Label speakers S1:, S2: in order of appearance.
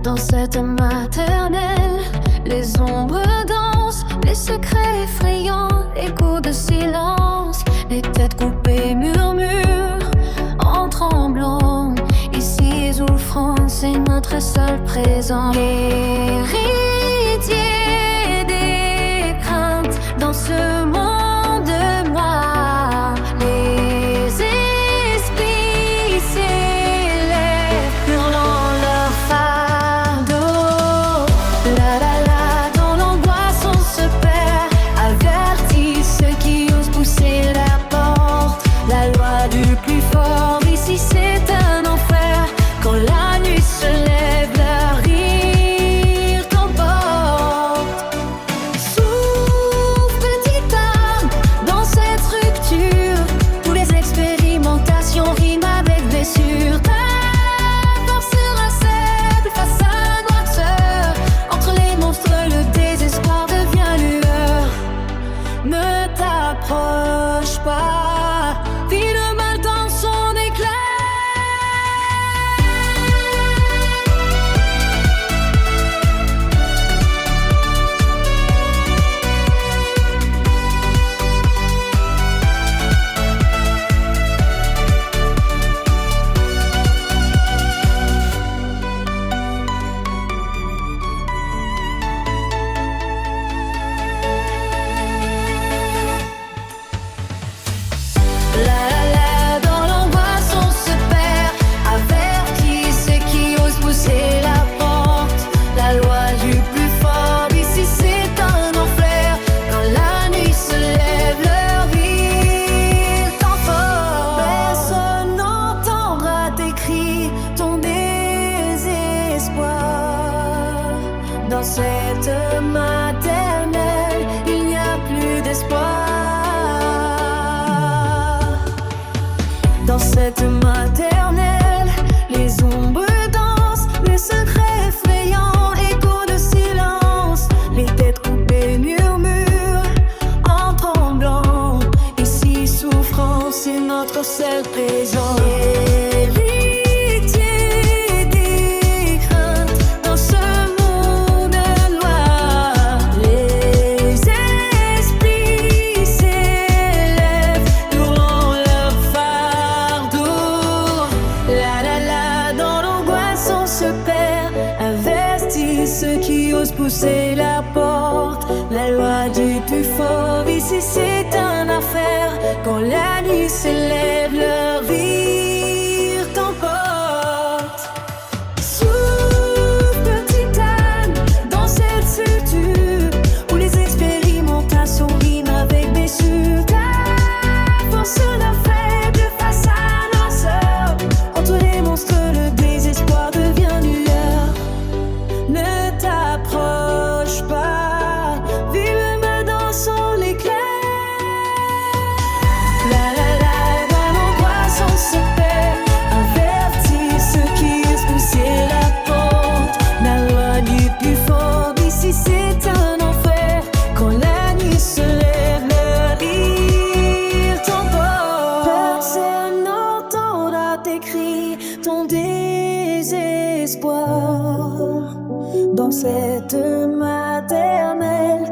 S1: Dans cette maternelle, les ombres dansent, les secrets effrayants, échos de silence, les têtes coupées murmurent en tremblant. Ici, souffrance, c'est notre seul présent. Héritier des craintes dans ce monde noir, les esprits s'élèvent, hurlant leur fardeau. La la la, dans l'angoisse on se perd, avertit ceux qui osent pousser la porte. La loi du plus fort, ici c'est un enfer. Quand la nuit se lève, leur rire t'emporte. Souffle, petite âme, dans cette rupture, tous les expérimentations riment avec blessure. Ta force sera faible face à noirceur. Entre les monstres, le désespoir devient lueur. Ne t'approche pas, vis le mal dans son éclat. La la la, dans l'angoisse on se perd, avertit ceux qui osent pousser la porte. La loi du plus fort, ici c'est un enfer. Quand la nuit se lève, leur rire t'emporte. Personne n'entendra tes cris, ton désespoir. Dans cette maternelle, il n'y a plus d'espoir. Dans cette maternelle, les ombres dansent, les secrets effrayants, échos de silence, les têtes coupées murmurent en tremblant. Ici, souffrance, c'est notre seul présent. Héritier des craintes dans ce monde noir, les esprits s'élèvent, hurlant leur fardeau. La la la, dans l'angoisse on se perd, avertit ceux qui osent pousser la porte. La loi du plus fort, ici c'est un affaire. Quand la nuit s'élève, leur rire t'emporte. Souffle, petite âme, dans cette structure, où les expérimentations riment avec blessure. Ta force sera faible face à noirceur. Entre les monstres, le désespoir devient lueur. Ne t'approche pas, vis le mal dans son éclat. La la la, dans l'angoisse on se perd, avertit ceux qui osent pousser la porte. La loi du plus fort, ici c'est un enfer. Quand la nuit se lève, leur rire t'emporte. Personne n'entendra tes cris, ton désespoir. Dans cette maternelle,